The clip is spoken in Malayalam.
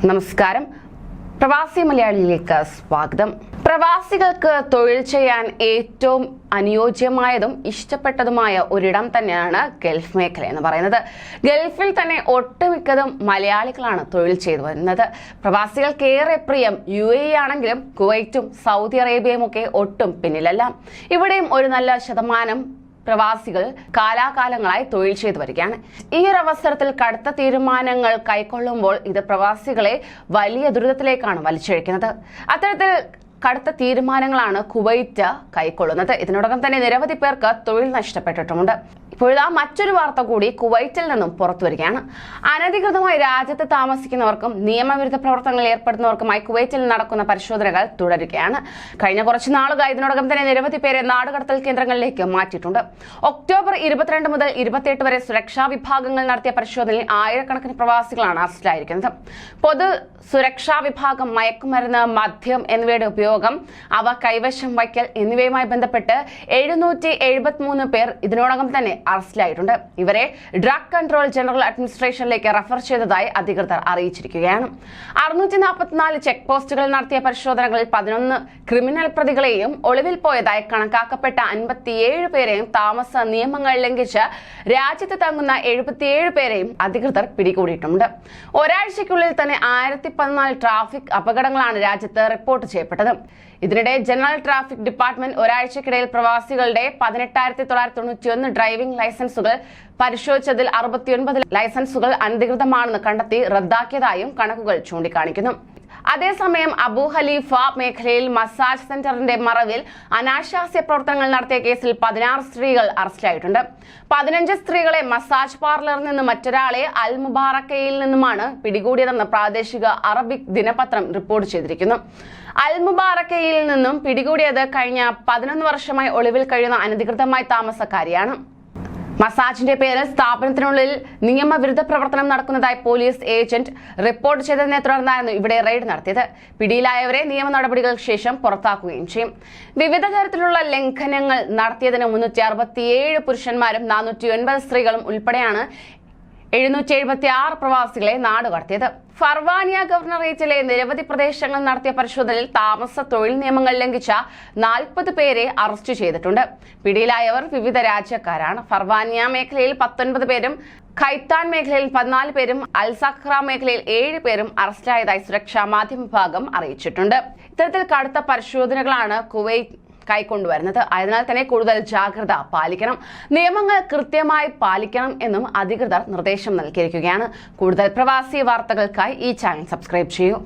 നമസ്കാരം. പ്രവാസി മലയാളിയിലേക്ക് സ്വാഗതം. പ്രവാസികൾക്ക് തൊഴിൽ ചെയ്യാൻ ഏറ്റവും അനുയോജ്യമായതും ഇഷ്ടപ്പെട്ടതുമായ ഒരിടം തന്നെയാണ് ഗൾഫ് മേഖല എന്ന് പറയുന്നത്. ഗൾഫിൽ തന്നെ ഒട്ടുമിക്കതും മലയാളികളാണ് തൊഴിൽ ചെയ്തു വരുന്നത്. പ്രവാസികൾക്കേറെ പ്രിയം UAE ആണെങ്കിലും കുവൈറ്റും സൗദി അറേബ്യയും ഒക്കെ ഒട്ടും പിന്നിലല്ല. ഇവിടെയും ഒരു നല്ല ശതമാനം പ്രവാസികൾ കാലാകാലങ്ങളായി തൊഴിൽ ചെയ്തു വരികയാണ്. ഈ ഒരു അവസരത്തിൽ കടുത്ത തീരുമാനങ്ങൾ കൈക്കൊള്ളുമ്പോൾ ഇത് പ്രവാസികളെ വലിയ ദുരിതത്തിലേക്കാണ് വലിച്ചിഴക്കുന്നത്. അത്തരത്തിൽ കടുത്ത തീരുമാനങ്ങളാണ് കുവൈറ്റ് കൈക്കൊള്ളുന്നത്. ഇതിനോടകം തന്നെ നിരവധി പേർക്ക് തൊഴിൽ നഷ്ടപ്പെട്ടിട്ടുമുണ്ട്. ഇപ്പോഴാ മറ്റൊരു വാർത്ത കൂടി കുവൈറ്റിൽ നിന്നും പുറത്തു വരികയാണ്. അനധികൃതമായി രാജ്യത്ത് താമസിക്കുന്നവർക്കും നിയമവിരുദ്ധ പ്രവർത്തനങ്ങളിൽ ഏർപ്പെടുന്നവർക്കുമായി കുവൈറ്റിൽ നടക്കുന്ന പരിശോധനകൾ തുടരുകയാണ്. കഴിഞ്ഞ കുറച്ച് നാളുകളായി ഇതിനോടകം തന്നെ നിരവധി പേരെ നാടുകടത്തൽ കേന്ദ്രങ്ങളിലേക്ക് മാറ്റിയിട്ടുണ്ട്. ഒക്ടോബർ 22 മുതൽ 28 വരെ സുരക്ഷാ വിഭാഗങ്ങൾ നടത്തിയ പരിശോധനയിൽ ആയിരക്കണക്കിന് പ്രവാസികളാണ് അറസ്റ്റിലായിരിക്കുന്നത്. പൊതു സുരക്ഷാ വിഭാഗം മയക്കുമരുന്ന്, മദ്യം എന്നിവയുടെ ഉപയോഗം, അവ കൈവശം വയ്ക്കൽ എന്നിവയുമായി ബന്ധപ്പെട്ട് 773 പേർ ഇതിനോടകം തന്നെ അറസ്റ്റിലായിട്ടുണ്ട്. ഇവരെ ഡ്രഗ് കൺട്രോൾ ജനറൽ അഡ്മിനിസ്ട്രേഷനിലേക്ക് റഫർ ചെയ്തതായി അധികൃതർ അറിയിച്ചിരിക്കുകയാണ്. 644 ചെക്ക് പോസ്റ്റുകളിൽ നടത്തിയ പരിശോധനകളിൽ 11 ക്രിമിനൽ പ്രതികളെയും ഒളിവിൽ പോയതായി കണക്കാക്കപ്പെട്ട 57 പേരെയും താമസ നിയമങ്ങൾ ലംഘിച്ച് രാജ്യത്ത് തങ്ങുന്ന 77 പേരെയും അധികൃതർ പിടികൂടിയിട്ടുണ്ട്. ഒരാഴ്ചയ്ക്കുള്ളിൽ തന്നെ 1014 ട്രാഫിക് അപകടങ്ങളാണ് രാജ്യത്ത് റിപ്പോർട്ട് ചെയ്യപ്പെട്ടത്. ഇതിനിടെ ജനറൽ ട്രാഫിക് ഡിപ്പാർട്ട്മെന്റ് ഒരാഴ്ചക്കിടയിൽ പ്രവാസികളുടെ 18,991 ഡ്രൈവിംഗ് ലൈസൻസുകൾ പരിശോധിച്ചതിൽ 69 ലൈസൻസുകൾ അനധികൃതമാണെന്ന് കണ്ടെത്തി റദ്ദാക്കിയതായും കണക്കുകൾ ചൂണ്ടിക്കാണിക്കുന്നു. അതേസമയം അബു ഖലീഫ മേഖലയിൽ മസാജ് സെന്ററിന്റെ മറവിൽ അനാശാസ്യ പ്രവർത്തനങ്ങൾ നടത്തിയ കേസിൽ 16 സ്ത്രീകൾ അറസ്റ്റിലായിട്ടുണ്ട്. 15 സ്ത്രീകളെ മസാജ് പാർലറിൽ നിന്ന് മറ്റൊരാളെ അൽ മുബാറക്കയിൽ നിന്നുമാണ് പിടികൂടിയതെന്ന് പ്രാദേശിക അറബിക് ദിനപത്രം റിപ്പോർട്ട് ചെയ്തിരിക്കുന്നു. അൽ മുബാറക്കയിൽ നിന്നും പിടികൂടിയത് കഴിഞ്ഞ 11 വർഷമായി ഒളിവിൽ കഴിയുന്ന അനധികൃതമായി താമസക്കാരിയാണ്. മസാജിന്റെ പേരിൽ സ്ഥാപനത്തിനുള്ളിൽ നിയമവിരുദ്ധ പ്രവർത്തനം നടക്കുന്നതായി പോലീസ് ഏജന്റ് റിപ്പോർട്ട് ചെയ്തതിനെ തുടർന്നായിരുന്നു ഇവിടെ റെയ്ഡ് നടത്തിയത്. പിടിയിലായവരെ നിയമ നടപടികൾക്ക് ശേഷം പുറത്താക്കുകയും ചെയ്യും. വിവിധ തരത്തിലുള്ള ലംഘനങ്ങൾ നടത്തിയതിന് 367 പുരുഷന്മാരും 409 സ്ത്രീകളും ഉൾപ്പെടെയാണ് 776 പ്രവാസികളെ നാടുകടത്തിയത്. ഫർവാനിയ ഗവർണറേറ്റിലെ നിരവധി പ്രദേശങ്ങൾ നടത്തിയ പരിശോധനയിൽ താമസ തൊഴിൽ നിയമങ്ങൾ ലംഘിച്ച 40 പേരെ അറസ്റ്റ് ചെയ്തിട്ടുണ്ട്. പിടിയിലായവർ വിവിധ രാജ്യക്കാരാണ്. ഫർവാനിയ മേഖലയിൽ 19 പേരും, ഖൈത്താൻ മേഖലയിൽ 14 പേരും, അൽ സഖ്റ മേഖലയിൽ 7 പേരും അറസ്റ്റിലായതായി സുരക്ഷാ മാധ്യമ വിഭാഗം അറിയിച്ചിട്ടുണ്ട്. ഇത്തരത്തിൽ കടുത്ത പരിശോധനകളാണ് കുവൈറ്റ് കൈക്കൊണ്ടുവരുന്നത്. അതിനാൽ തന്നെ കൂടുതൽ ജാഗ്രത പാലിക്കണം, നിയമങ്ങൾ കൃത്യമായി പാലിക്കണം എന്നും അധികൃതർ നിർദ്ദേശം നൽകിയിരിക്കുകയാണ്. കൂടുതൽ പ്രവാസി വാർത്തകൾക്കായി ഈ ചാനൽ സബ്സ്ക്രൈബ് ചെയ്യൂ.